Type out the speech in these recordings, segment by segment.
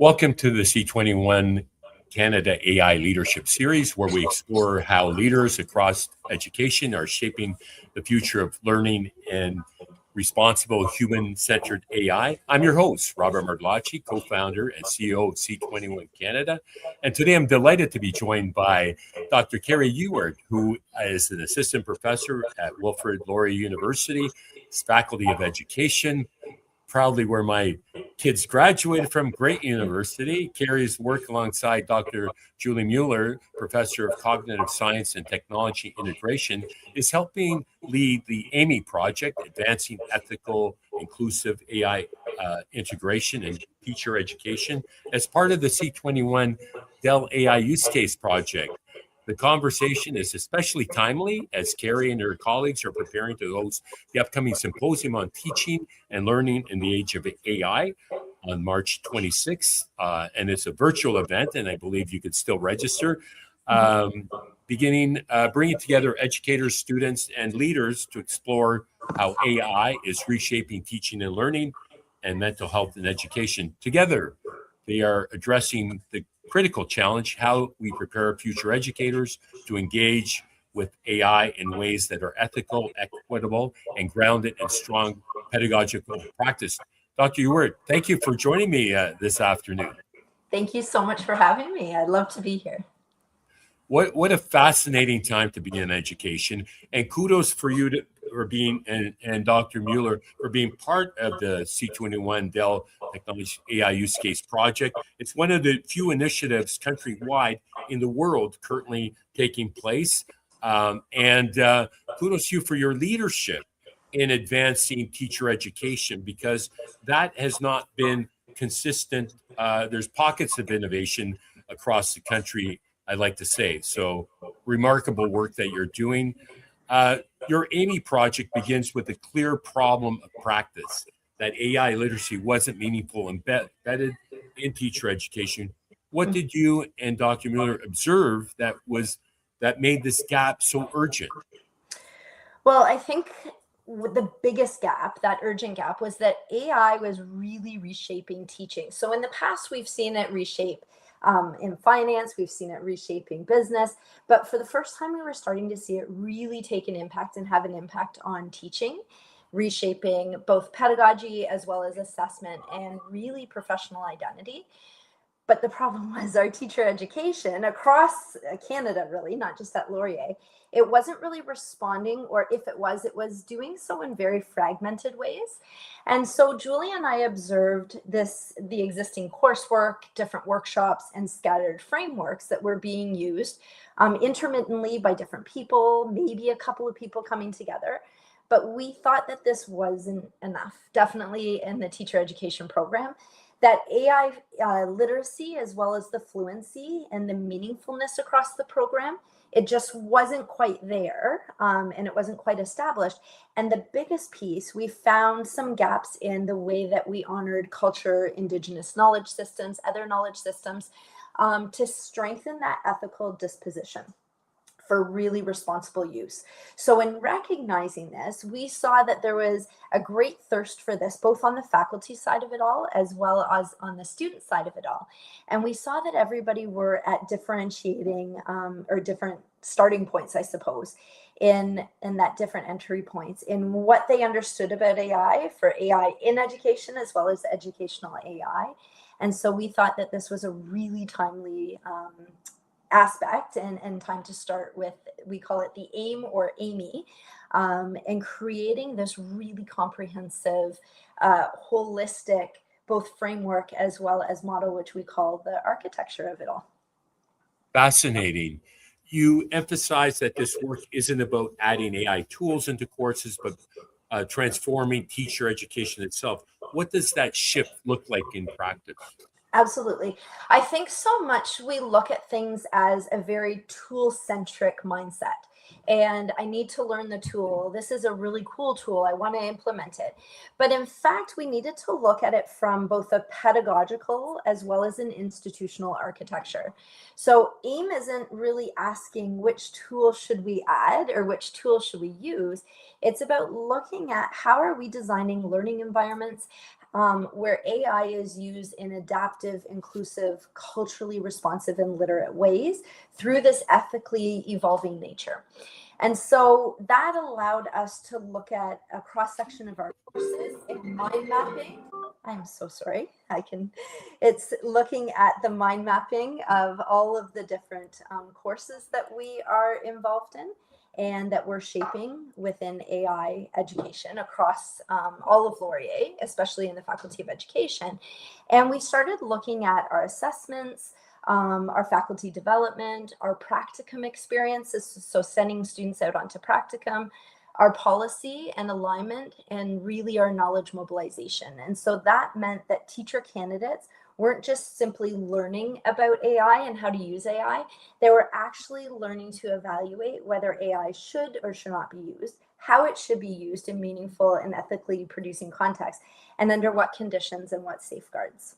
Welcome to the C21 Canada AI Leadership Series, where we explore how leaders across education are shaping the future of learning and responsible human-centered AI. I'm your host, Robert Martellacci, co-founder and CEO of C21 Canada. And today I'm delighted to be joined by Dr. Keri Ewart, who is an assistant professor at Wilfrid Laurier University, Faculty of Education, proudly where my kids graduated from. Great university. Keri's work alongside Dr. Julie Mueller, professor of cognitive science and technology integration, is helping lead the AIME project, advancing ethical, inclusive AI integration in teacher education, as part of the C21 Dell AI use case project. The conversation is especially timely as Keri and her colleagues are preparing to host the upcoming Symposium on Teaching and Learning in the Age of AI on March 26th. And it's a virtual event, and I believe you could still register. Bringing together educators, students, and leaders to explore how AI is reshaping teaching and learning and mental health and education. Together, they are addressing the critical challenge, how we prepare future educators to engage with AI in ways that are ethical, equitable, and grounded in strong pedagogical practice. Dr. Ewart, thank you for joining me this afternoon. Thank you so much for having me. I'd love to be here. What a fascinating time to be in education, and kudos for you for being and Dr. Mueller for being part of the C21 Dell Technology AI use case project. It's one of the few initiatives countrywide in the world currently taking place, and kudos to you for your leadership in advancing teacher education, because that has not been consistent. There's pockets of innovation across the country, I'd like to say. So remarkable work that you're doing. Your AIME project begins with a clear problem of practice, that AI literacy wasn't meaningful embedded in teacher education. What did you and Dr. Mueller observe that made this gap so urgent? Well, I think the biggest gap, that urgent gap, was that AI was really reshaping teaching. So in the past, we've seen it reshape in finance, we've seen it reshaping business, but for the first time, we were starting to see it really take an impact and have an impact on teaching, reshaping both pedagogy as well as assessment and really professional identity. But the problem was our teacher education across Canada, really, not just at Laurier, it wasn't really responding, or if it was doing so in very fragmented ways. And so Julie and I observed the existing coursework, different workshops, and scattered frameworks that were being used intermittently by different people, maybe a couple of people coming together. But we thought that this wasn't enough, definitely in the teacher education program, that AI literacy, as well as the fluency and the meaningfulness across the program, it just wasn't quite there, and it wasn't quite established. And the biggest piece, we found some gaps in the way that we honored culture, Indigenous knowledge systems, other knowledge systems, to strengthen that ethical disposition for really responsible use. So in recognizing this, we saw that there was a great thirst for this, both on the faculty side of it all, as well as on the student side of it all. And we saw that everybody were at differentiating or different starting points, I suppose, in that different entry points in what they understood about AI, for AI in education, as well as educational AI. And so we thought that this was a really timely aspect and time to start with, we call it the AIME or AIME, and creating this really comprehensive, holistic, both framework as well as model, which we call the architecture of it all. Fascinating. You emphasize that this work isn't about adding AI tools into courses, but transforming teacher education itself. What does that shift look like in practice? Absolutely. I think so much we look at things as a very tool-centric mindset. And I need to learn the tool. This is a really cool tool. I want to implement it. But in fact, we needed to look at it from both a pedagogical as well as an institutional architecture. So AIME isn't really asking which tool should we add or which tool should we use. It's about looking at how are we designing learning environments, where AI is used in adaptive, inclusive, culturally responsive, and literate ways through this ethically evolving nature. And so that allowed us to look at a cross-section of our courses in mind mapping. I'm so sorry. It's looking at the mind mapping of all of the different courses that we are involved in and that we're shaping within AI education across all of Laurier, especially in the Faculty of Education. And we started looking at our assessments, our faculty development, our practicum experiences, so sending students out onto practicum, our policy and alignment, and really our knowledge mobilization. And so that meant that teacher candidates weren't just simply learning about AI and how to use AI, they were actually learning to evaluate whether AI should or should not be used, how it should be used in meaningful and ethically producing context, and under what conditions and what safeguards.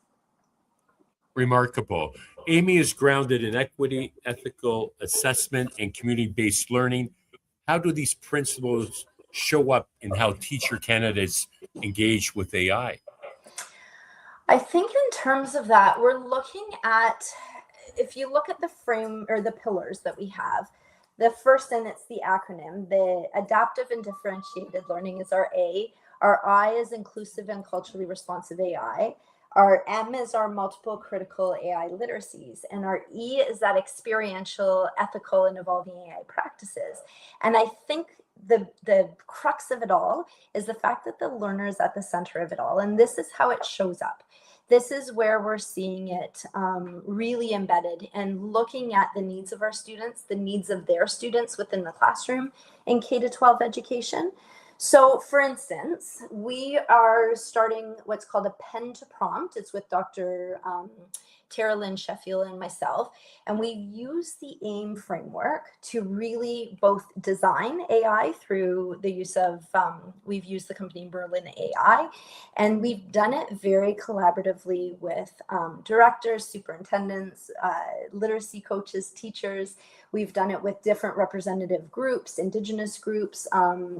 Remarkable. AIME is grounded in equity, ethical assessment, and community-based learning. How do these principles show up in how teacher candidates engage with AI? I think in terms of that, we're looking at, if you look at the frame or the pillars that we have, the first, and it's the acronym, the adaptive and differentiated learning is our A. Our I is inclusive and culturally responsive AI. Our M is our multiple critical AI literacies, and our E is that experiential, ethical, and evolving AI practices. And I think the crux of it all is the fact that the learner is at the center of it all, and this is how it shows up. This is where we're seeing it really embedded and looking at the needs of our students, the needs of their students within the classroom in K-12 education. So for instance, we are starting what's called a pen to prompt. It's with Dr. Tara Lynn Sheffield and myself, and we use the AIME framework to really both design AI through the use of, we've used the company Merlin AI, and we've done it very collaboratively with directors, superintendents, literacy coaches, teachers. We've done it with different representative groups, Indigenous groups,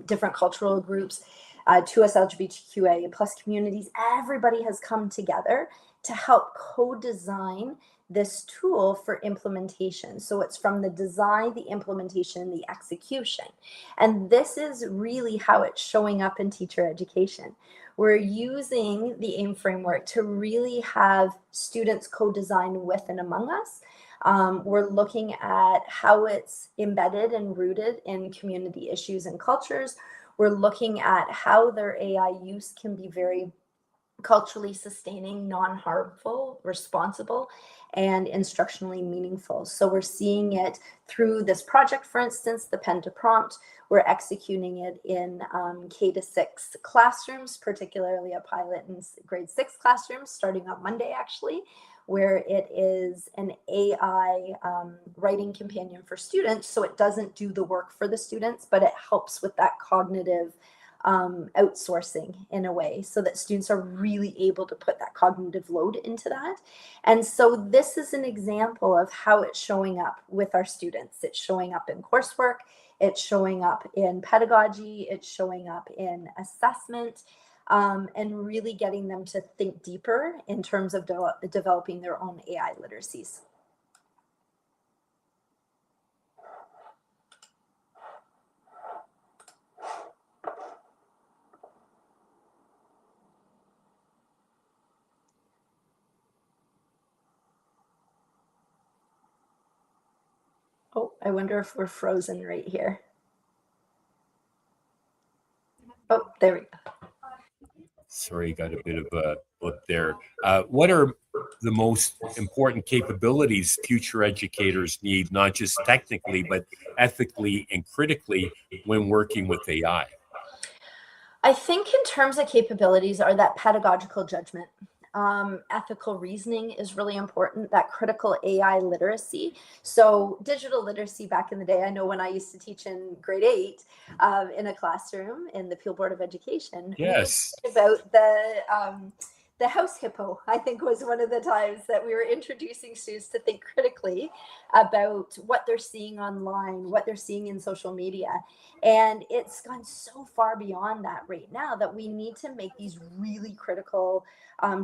different cultural groups, 2S LGBTQIA plus communities. Everybody has come together to help co-design this tool for implementation. So it's from the design, the implementation, the execution. And this is really how it's showing up in teacher education. We're using the AIME framework to really have students co-design with and among us. We're looking at how it's embedded and rooted in community issues and cultures. We're looking at how their AI use can be very culturally sustaining, non-harmful, responsible, and instructionally meaningful. So we're seeing it through this project, for instance, the pen to prompt. We're executing it in K-6 classrooms, particularly a pilot in grade 6 classrooms, starting on Monday, actually, where it is an AI writing companion for students. So it doesn't do the work for the students, but it helps with that cognitive outsourcing in a way so that students are really able to put that cognitive load into that. And so this is an example of how it's showing up with our students. It's showing up in coursework, it's showing up in pedagogy, it's showing up in assessment, and really getting them to think deeper in terms of developing their own AI literacies. Oh, I wonder if we're frozen right here. Oh, there we go. Sorry, got a bit of a blip there. What are the most important capabilities future educators need, not just technically, but ethically and critically when working with AI? I think in terms of capabilities are that pedagogical judgment. Ethical reasoning is really important, that critical AI literacy. So digital literacy back in the day, I know when I used to teach in grade 8 in a classroom in the Peel Board of Education, Yes. about the house hippo, I think, was one of the times that we were introducing students to think critically about what they're seeing online, what they're seeing in social media. And it's gone so far beyond that right now that we need to make these really critical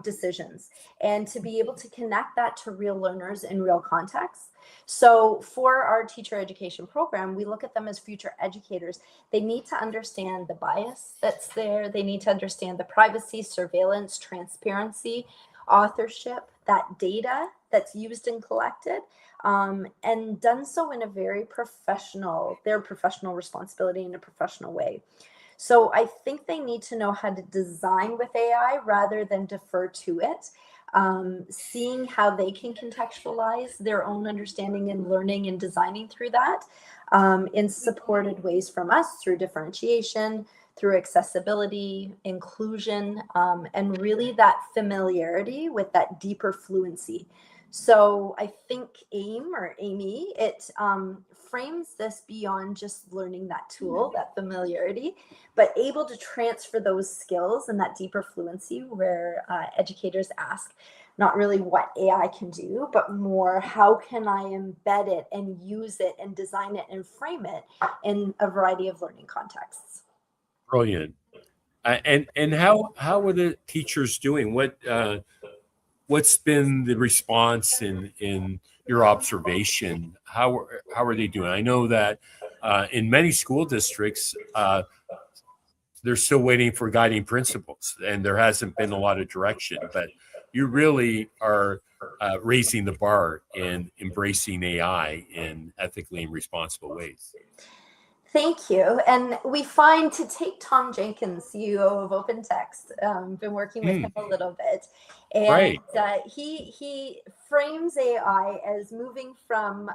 decisions and to be able to connect that to real learners in real contexts. So for our teacher education program, we look at them as future educators. They need to understand the bias that's there. They need to understand the privacy, surveillance, transparency, authorship, that data that's used and collected, and done so in a very their professional responsibility in a professional way. So I think they need to know how to design with AI rather than defer to it. Seeing how they can contextualize their own understanding and learning and designing through that in supported ways from us through differentiation, through accessibility, inclusion, and really that familiarity with that deeper fluency. So I think AIME or AIME, it frames this beyond just learning that tool, that familiarity, but able to transfer those skills and that deeper fluency where educators ask not really what AI can do, but more how can I embed it and use it and design it and frame it in a variety of learning contexts. Brilliant. And how are the teachers doing? What's been the response in your observation? How are they doing? I know that in many school districts, they're still waiting for guiding principles, and there hasn't been a lot of direction. But you really are raising the bar and embracing AI in ethically and responsible ways. Thank you. And we find, to take Tom Jenkins, CEO of OpenText, been working with him a little bit, and Right. he frames AI as moving from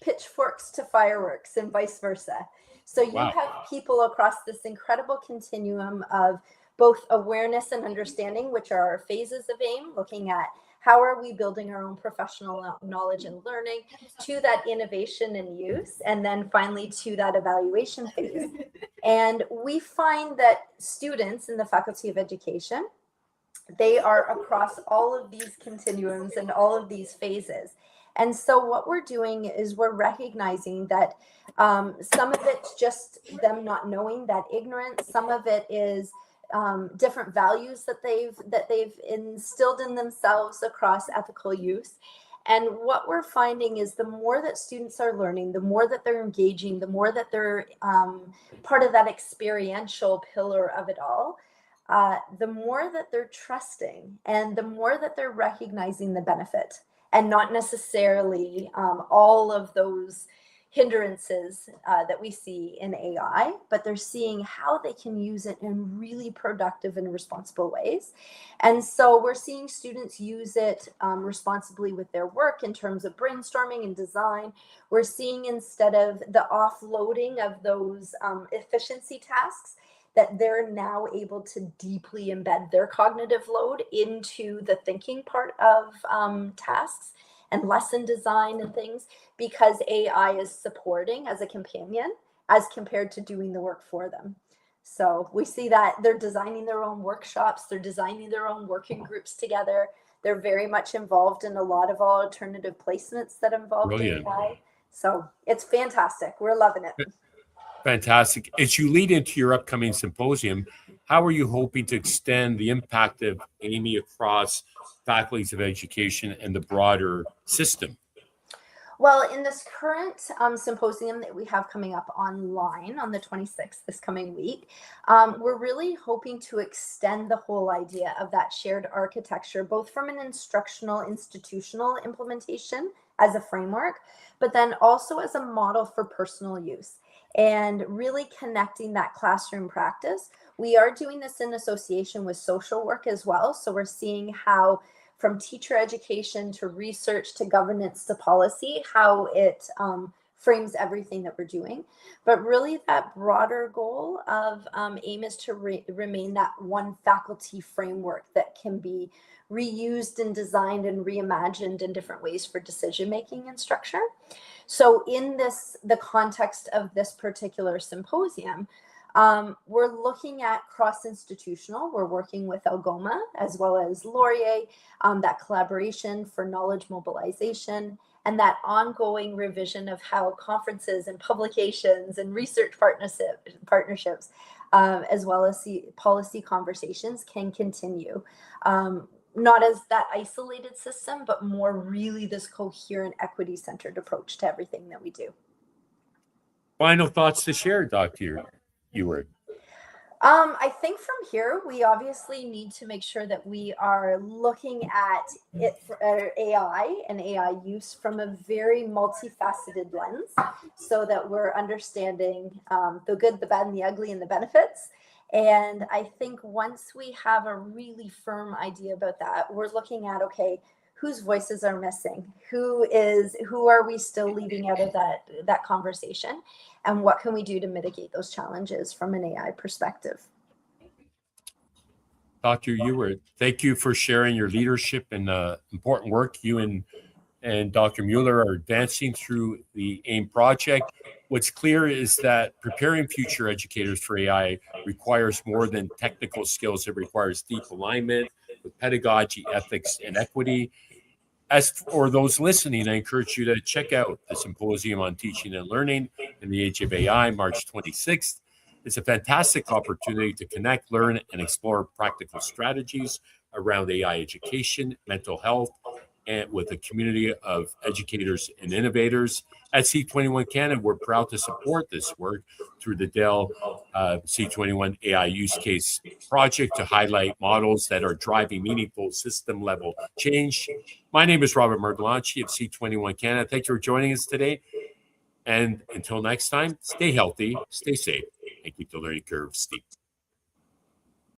pitchforks to fireworks and vice versa. So you Wow. have people across this incredible continuum of both awareness and understanding, which are our phases of AIME, looking at how are we building our own professional knowledge and learning, to that innovation and use, and then finally to that evaluation phase. And we find that students in the Faculty of Education, they are across all of these continuums and all of these phases. And so what we're doing is we're recognizing that some of it's just them not knowing, that ignorance. Some of it is different values that they've instilled in themselves across ethical use. And what we're finding is the more that students are learning, the more that they're engaging, the more that they're part of that experiential pillar of it all, the more that they're trusting and the more that they're recognizing the benefit and not necessarily all of those hindrances that we see in AI, but they're seeing how they can use it in really productive and responsible ways. And so we're seeing students use it responsibly with their work in terms of brainstorming and design. We're seeing, instead of the offloading of those efficiency tasks, that they're now able to deeply embed their cognitive load into the thinking part of tasks and lesson design and things, because AI is supporting as a companion as compared to doing the work for them. So we see that they're designing their own workshops, they're designing their own working groups together. They're very much involved in a lot of alternative placements that involve AI. So it's fantastic. We're loving it. Fantastic. As you lead into your upcoming symposium, how are you hoping to extend the impact of AIME across faculties of education and the broader system? Well, in this current symposium that we have coming up online on the 26th, this coming week, we're really hoping to extend the whole idea of that shared architecture, both from an instructional, institutional implementation as a framework, but then also as a model for personal use, and really connecting that classroom practice. We are doing this in association with social work as well. So we're seeing how, from teacher education to research to governance to policy, how it frames everything that we're doing. But really that broader goal of AIME is to remain that one faculty framework that can be reused and designed and reimagined in different ways for decision making and structure. So in the context of this particular symposium, We're looking at cross-institutional. We're working with Algoma as well as Laurier, that collaboration for knowledge mobilization, and that ongoing revision of how conferences and publications and research partnerships, as well as the policy conversations can continue. Not as that isolated system, but more really this coherent, equity-centered approach to everything that we do. Final thoughts to share, Dr. Ewart? I think from here, we obviously need to make sure that we are looking at it for AI and AI use from a very multifaceted lens, so that we're understanding the good, the bad, and the ugly, and the benefits. And I think once we have a really firm idea about that, we're looking at, okay, whose voices are missing? Who are we still leaving out of that conversation? And what can we do to mitigate those challenges from an AI perspective? Dr. Ewart, thank you for sharing your leadership and important work you and Dr. Mueller are advancing through the AIME project. What's clear is that preparing future educators for AI requires more than technical skills. It requires deep alignment with pedagogy, ethics, and equity. As for those listening, I encourage you to check out the Symposium on Teaching and Learning in the Age of AI, March 26th. It's a fantastic opportunity to connect, learn, and explore practical strategies around AI education, mental health, and with a community of educators and innovators. At C21 Canada, we're proud to support this work through the Dell C21 AI use case project to highlight models that are driving meaningful system-level change. My name is Robert Martellacci of C21 Canada. Thank you for joining us today. And until next time, stay healthy, stay safe, and keep the learning curve steep.